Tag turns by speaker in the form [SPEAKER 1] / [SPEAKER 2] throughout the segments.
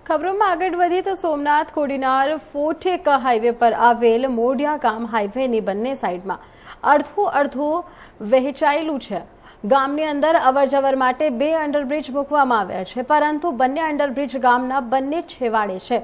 [SPEAKER 1] ખબરોમાં આગળ વધીએ તો સોમનાથ કોડીનાર ફોટેક હાઈવે પર આવેલ મોડિયા ગામ હાઈવેની બંને સાઈડમાં અડધું વહેંચાયેલું છે। ગામની અંદર અવરજવર માટે બે અંડરબ્રિજ મૂકવામાં આવ્યા છે, પરંતુ બંને અંડરબ્રિજ ગામના બંને છેવાડે છે,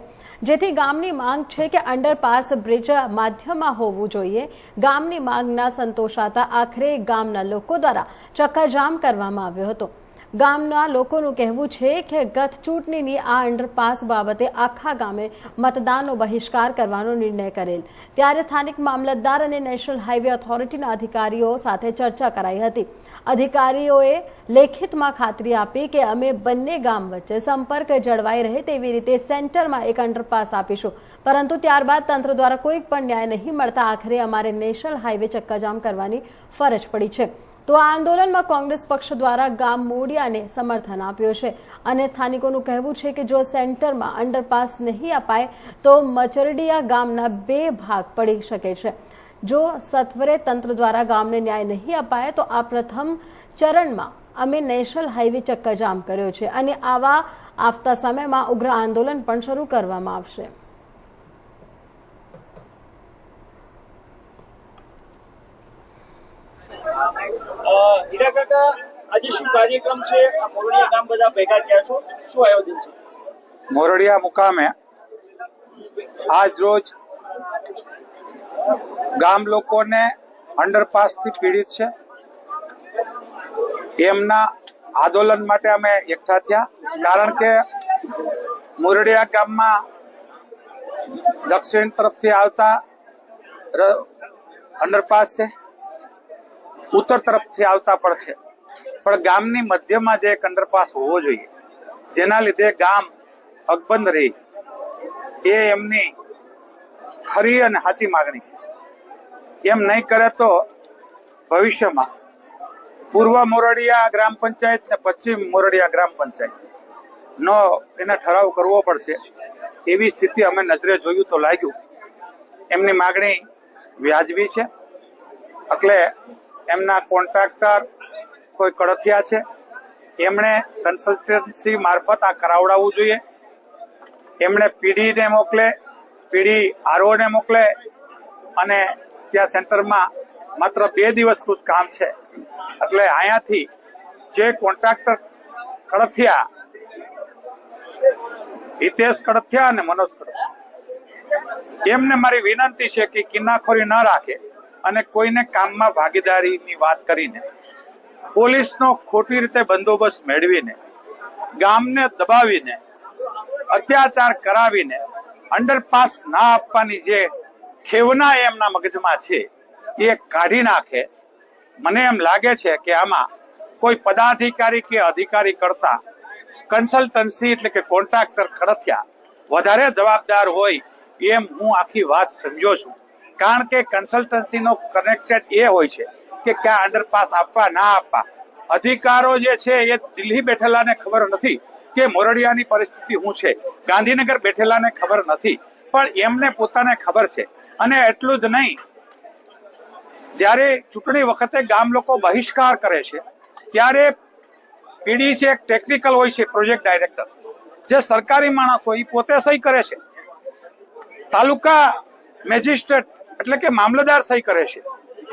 [SPEAKER 1] જેથી ગામની માંગ છે કે અંડરપાસ બ્રિજ માધ્યમમાં હોવું જોઈએ। ગામની માંગ ન સંતોષાતા આખરે ગામના લોકો દ્વારા ચક્કાજામ કરવામાં આવ્યો હતો। ગામના લોકોનું કહેવું છે કે ગત ચૂંટણીની આ અંડરપાસ બાબતે આખા ગામે મતદાનનો બહિષ્કાર કરવાનો નિર્ણય કરેલ, ત્યારે સ્થાનિક મામલતદાર અને નેશનલ હાઈવે ઓથોરિટીના અધિકારીઓ સાથે ચર્ચા કરાઈ હતી। અધિકારીઓએ લેખિતમાં ખાતરી આપી કે અમે બંને ગામ વચ્ચે સંપર્ક જળવાઈ રહે તેવી રીતે સેન્ટરમાં એક અંડરપાસ આપીશું, પરંતુ ત્યારબાદ તંત્ર દ્વારા કોઈ પણ ન્યાય નહીં મળતા આખરે અમારે નેશનલ હાઈવે ચક્કાજામ કરવાની ફરજ પડી છે। તો આ આંદોલનમાં કોંગ્રેસ પક્ષ દ્વારા ગામ મોડિયાને સમર્થન આપ્યું છે અને સ્થાનિકોનું કહેવું છે કે જો સેન્ટરમાં અંડરપાસ નહીં અપાય તો મચરડિયા ગામના બે ભાગ પડી શકે છે। જો સત્વરે તંત્ર દ્વારા ગામને ન્યાય નહીં અપાય તો આ પ્રથમ ચરણમાં અમે નેશનલ હાઈવે ચક્કાજામ કર્યો છે અને આવતા સમયમાં ઉગ્ર આંદોલન પણ શરૂ કરવામાં આવશે।
[SPEAKER 2] હીરા કાકા, આજે શું કાર્યક્રમ છે? મોરડિયા ગામ બધા ભેગા થયા છો, શું આયોજન છે?
[SPEAKER 3] મોરડિયા મુકામે આજ રોજ ગામ લોકોને અંડરપાસ થી પીડિત છે એમના આંદોલન માટે અમે એકઠા થયા, કારણ કે મોરડિયા ગામમાં દક્ષિણ તરફથી આવતા અંડરપાસ છે, ઉત્તર તરફથી આવતા પણ છે, પણ ગામની મધ્યમાં જે એક અંડરપાસ હોવો જોઈએ, જેના લીધે ગામ અકબંધ રહે, એ એમની ખરી અને સાચી માગણી છે। એમ નહીં કરે તો ભવિષ્યમાં પૂર્વ મોરડિયા ગ્રામ પંચાયત ને પશ્ચિમ મોરડિયા ગ્રામ પંચાયત નો એને ઠરાવ કરવો પડશે, એવી સ્થિતિ અમે નજરે જોયું તો લાગ્યું એમની માગણી વ્યાજબી છે। એટલે એમના કોન્ટ્રાક્ટર કોઈ કડથિયા છે, એમણે કન્સલ્ટન્સી મારફત આ કરાવડાવવું જોઈએ। એમણે પીડીને મોકલે, પીડી આરઓને મોકલે અને ત્યાં સેન્ટરમાં માત્ર 2 દિવસનું જ કામ છે, એટલે અહીંયાથી જે કોન્ટ્રાક્ટર કડથિયા, હિતેશ કડથિયા અને મનોજ કડથિયા, એમને મારી વિનંતી છે કે કિન્નાખોરી ન રાખે અને કોઈને કામમાં ભાગીદારીની વાત કરીને પોલીસનો ખોટી રીતે બંદોબસ્ત મેળવીને ગામને દબાવીને અત્યાચાર કરાવીને અંડરપાસ ના આપવાની જે ખેવના એમના મગજમાં છે એ કાઢી નાખે। મને એમ લાગે છે કે આમાં કોઈ પદાધિકારી કે અધિકારી કરતા કન્સલ્ટન્સી એટલે કે કોન્ટ્રાક્ટર કડથિયા વધારે જવાબદાર હોય એમ હું આખી વાત સમજો છું, કારણ કે કન્સલ્ટન્સીનો કનેક્ટેડ એ હોય છે કે ક્યાં અંડરપાસ આપવા ના આપવા। અધિકારો જે છે એ દિલ્હી બેઠેલાને ખબર નથી કે મોરડિયાની પરિસ્થિતિ શું છે, ગાંધીનગર બેઠેલાને ખબર નથી, પણ એમને પોતાને ખબર છે। અને એટલું જ નહીં, જ્યારે ચૂંટણી વખતે ગામ લોકો બહિષ્કાર કરે છે ત્યારે પીડી છે એક ટેકનિકલ હોય છે, પ્રોજેક્ટ ડાયરેક્ટર, જે સરકારી માણસ હોય એ પોતે સહી કરે છે, તાલુકા મેજિસ્ટ્રેટ એટલે કે મામલતદાર સહી કરે છે।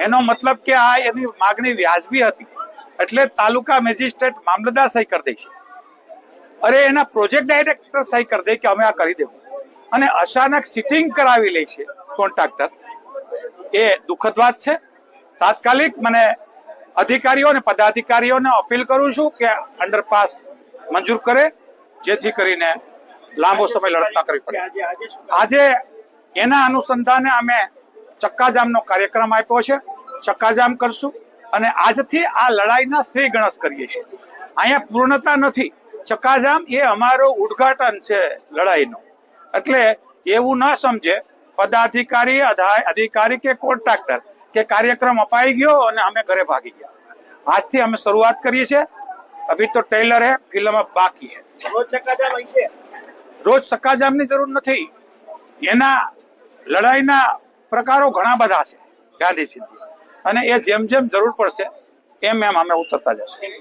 [SPEAKER 3] એનો મતલબ કે આ એની માગણી વ્યાજબી હતી એટલે તાલુકા મેજિસ્ટ્રેટ મામલતદાર સહી કરી દે છે, અરે એના પ્રોજેક્ટ ડાયરેક્ટર સહી કરી દે કે અમે આ કરી દેવું, અને અચાનક સિટિંગ કરાવી લે છે કોન્ટ્રાક્ટર, એ દુઃખદ વાત છે। તાત્કાલિક મને અધિકારીઓ અને પદાધિકારીઓને અપીલ કરું છું કે અંડરપાસ મંજૂર કરે, જેથી કરીને લાંબો સમય લડત ન કરવી પડે। આજે એના અનુસંધાને અમે ચક્કાજામનો કાર્યક્રમ આપ્યો છે, ચક્કાજામ કરશું અને આજથી આ લડાઈના શ્રી ગણેશ કરીએ છીએ। અહીંયા પૂર્ણતા નથી, ચક્કાજામ એ અમારો ઉદ્ઘાટન છે લડાઈનું, એટલે એવું ન સમજે પદાધિકારી, અધિકારી કે કોન્ટ્રાક્ટર કે કાર્યક્રમ અપાઈ ગયો અને અમે ઘરે ભાગી ગયા। આજથી અમે શરૂઆત કરીએ છીએ, અભી તો ટેલર હે, ફિલ્મ બાકી હે।
[SPEAKER 2] રોજ ચક્કાજામ હોય છે?
[SPEAKER 3] રોજ ચક્કાજામની જરૂર નથી, એના લડાઈના પ્રકારો ઘણા બધા છે ગાંધી સિદ્ધિ, અને એ જેમ જેમ જરૂર પડશે એમ એમ અમે ઉતરતા જશું।